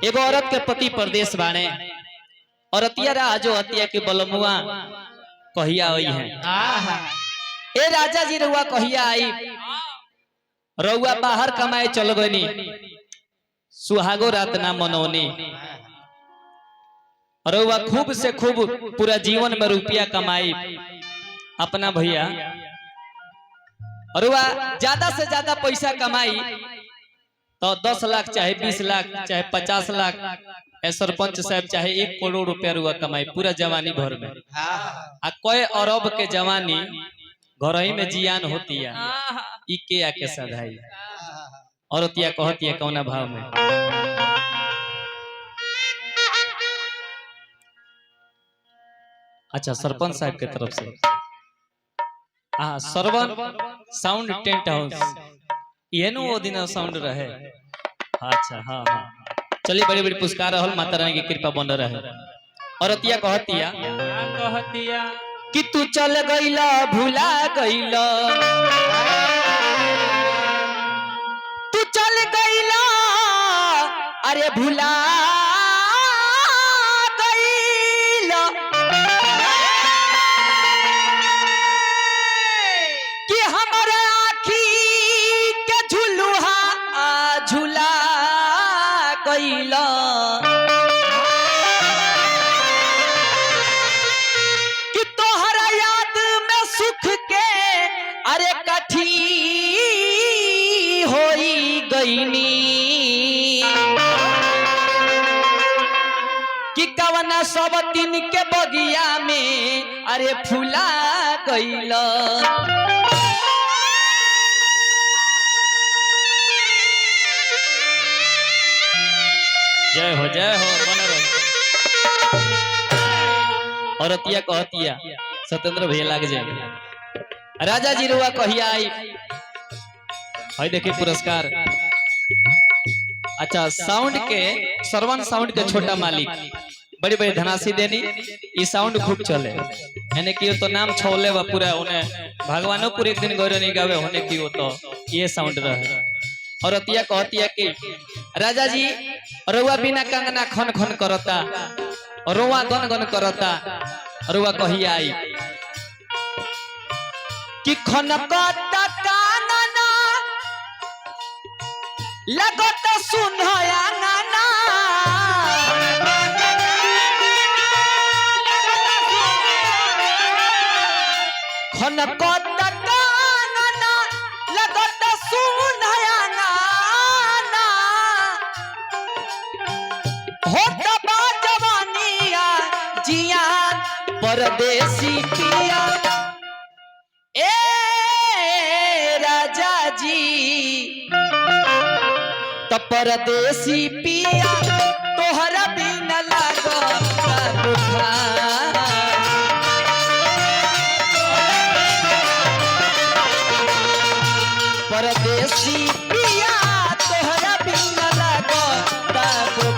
एगो औरत के पति परदेश बाने औरतिया राजो हतिया के बलमुआ कहिया आई है। ए राजा जी रुआ कहिया आई रउआ बाहर कमाए चल गनी सुहागो रात ना मनोनी रउआ खूब से खूब पूरा जीवन में रुपया कमाई अपना भैया रउआ ज्यादा से ज्यादा पैसा कमाई तो 10 लाख चाहे 20 लाख चाहे 50 लाख सरपंच साहब चाहे 1 करोड़ रुपया रुआ कमाई पूरा जवानी भर में आ कोई अरब के जवानी घर ही में जियान होती है इके आके सधाई औरतिया कहती है कौना भाव में। अच्छा सरपंच साहब के तरफ से हाँ सरवन साउंड टेंट हाउस ये नो वो दिन साउंड रहे। अच्छा हाँ हाँ चलिए बड़ी बड़ी पुरस्कार रहल माता रानी की कृपा बन रहे। औरतिया कहतिया कि तू चल गईला भुला गईला तू चल गईला अरे भुला गईला कि हमारे आँखी के झुलुहा झुला गईला कि तोहरा याद में सुख के अरे कठी होई गईनी कि कवना सब दिन के बगिया में अरे फूला गईला। जय हो बन रहो। औरतिया कहतिया सत्येंद्र भैया लाग जाए राजा जी रुआ कहिया आई भाई देखिए पुरस्कार। अच्छा साउंड के सरवन साउंड के छोटा मालिक बड़ी बड़ी धनासी देनी ये साउंड खूब चले यानी कि तो नाम छोले व पूरा उन्हें भगवानों पूरे एक दिन गौरव नहीं गावे होने की वो तो ये साउंड रहे। औरतिया कहतिया कि राजा जी रुआ बिना कंगना खन खन करता रुआ गन गन करता रुआ कहिया आई कि खन करता कानना लगत सुनया नाना खन करता कानना लगत सुनया नाना होता बा जवानिया जिया परदेसी पिया ए राजा जी तो परदेसी पिया तोहरा बिना लागो परदेसी पिया तोहरा बिना लागो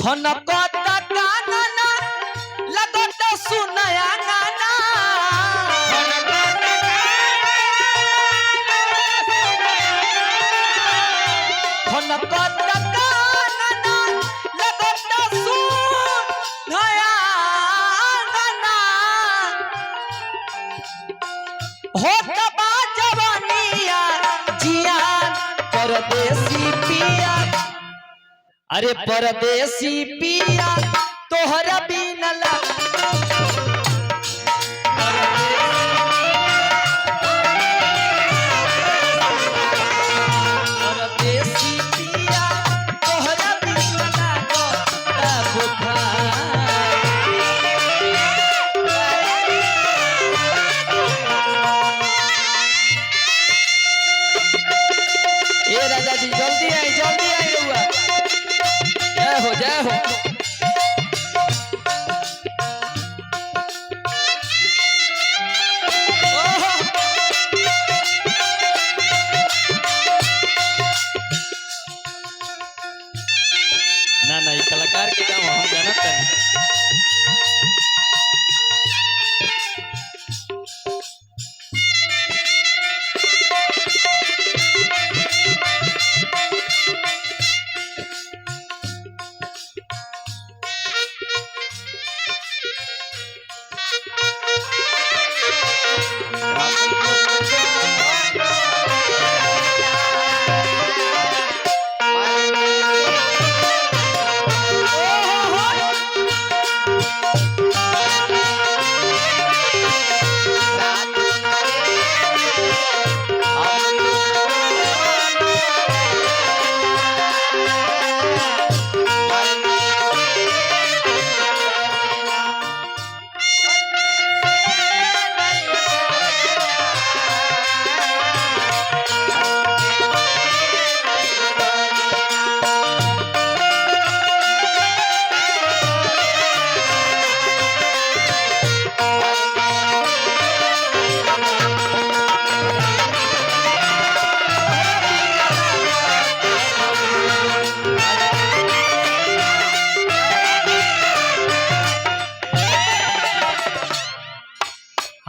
खन कता कानना लगत सुनया गाना खन कता कानना लगत सुनया गाना होत बा जवानिया जिया परदेसी पिया अरे परदेसी पिया तोहरा बिना परदेसी पिया तोहरा बिना ये राजा जी जल्दी आई रुआ जय हो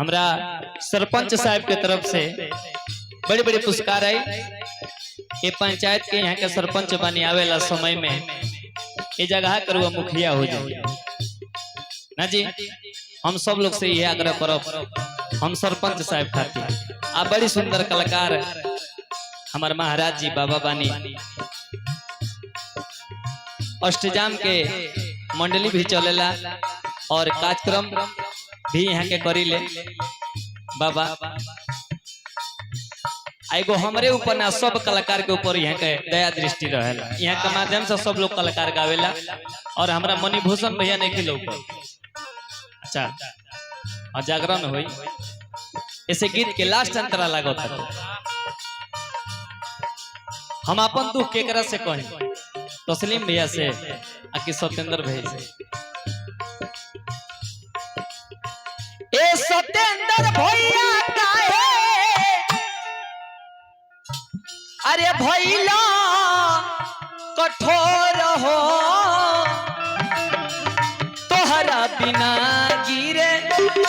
हमरा सरपंच साहब के तरफ से बड़े बड़े पुरस्कार आई। ये पंचायत के यहाँ के सरपंच बनी आवेला समय में ये जगह करुआ मुखिया हो जाए ना जी। हम सब लोग से यह आग्रह करब हम सरपंच साहब खातिर आप बड़ी सुंदर कलाकार हमारे महाराज जी बाबा बानी अष्टजाम के मंडली भी चलेला और कार्यक्रम भी यहाँ के करी ले बाबा। एगो हमरे ऊपर ना सब कलाकार के ऊपर यहाँ के दया दृष्टि रहेला। यहाँ के माध्यम से सब लोग कलाकार गावेला और हमरा मणिभूषण भैया नहीं के लोग अच्छा और जागरण हुई ऐसे गीत के लास्ट अंतरा लागो था। हम अपन दुख केकरा से कहें तस्लीम भैया से आकि सत्येंद्र भैया से। ए सत्येंद्र भैया काहे अरे भैला कठोर हो तोहरा बिना गिरे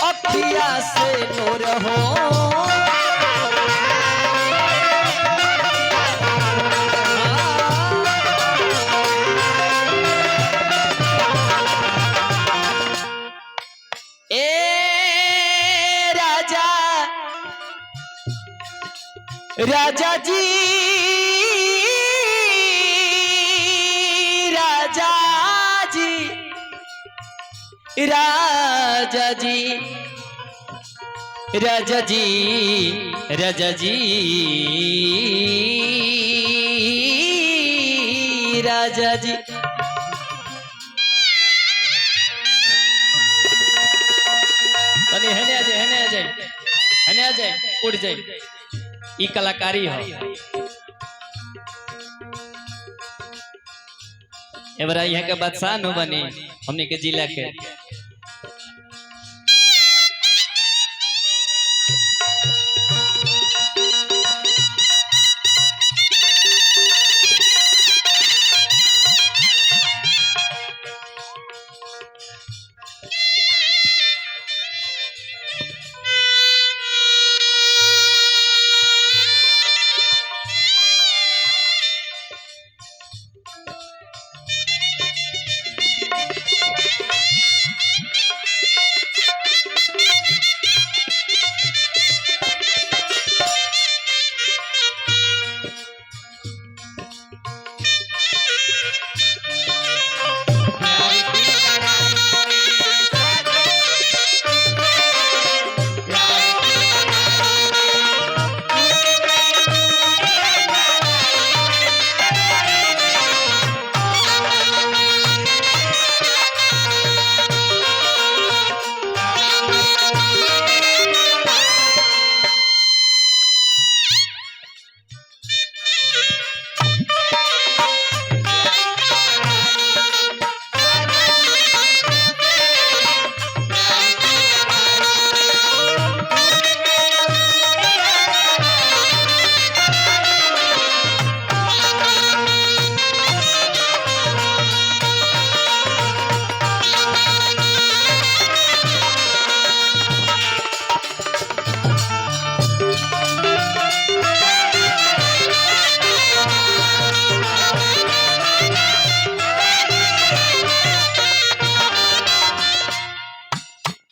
अखिया से नूर हो। राजा जी राजा जी राजा जी राजा जी राजा जी राजा जी हेने आ जाए हेने आ जाए उड़ जाए ई कलाकारी हो। एबरा यहाँ के बादशाह नु बनी हमने के जिला के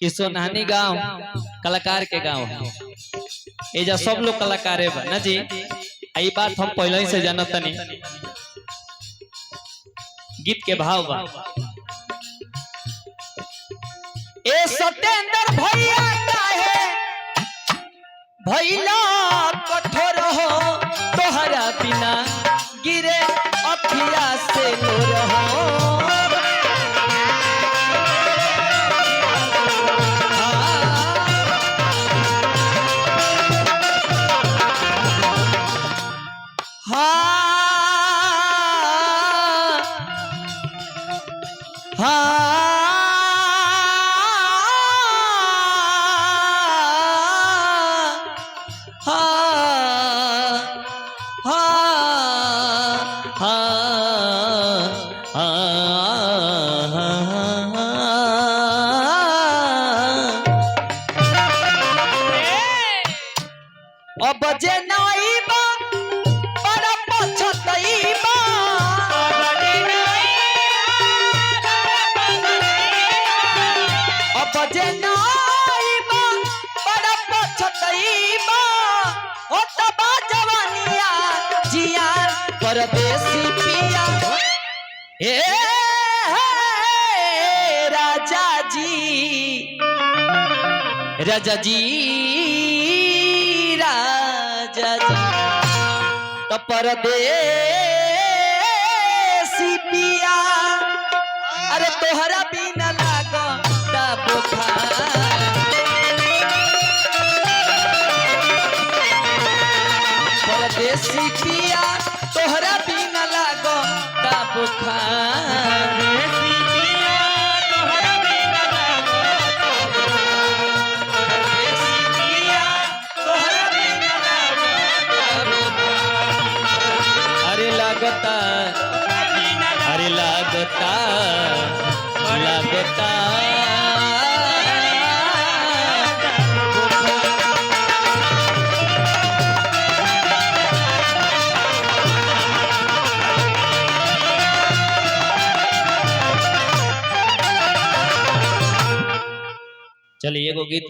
सोनानी गांव कलाकार के गांव है। एजा सब लोग कलाकार है ना जी। आई बात हम पहले ही से जानत नहीं। गीत के भाव बा ए सत्येंद्र भैया काहे भैला कठोर हो तोहरा बिना गिरे अखिया से नूर हो। अब जे नाइबा बड़ा पछतईबा अब जे नाइबा बड़ा पछतईबा ओ तबा जवानिया जिया परदेसी पिया ए राजा जी राजा जी राजा जी तो परदेसी पिया अरे तोहरा बिना लागो बुखार परदेसी पिया तोहरा बिना लागो बुखार अरे लागता लागता चलिए एगो गीत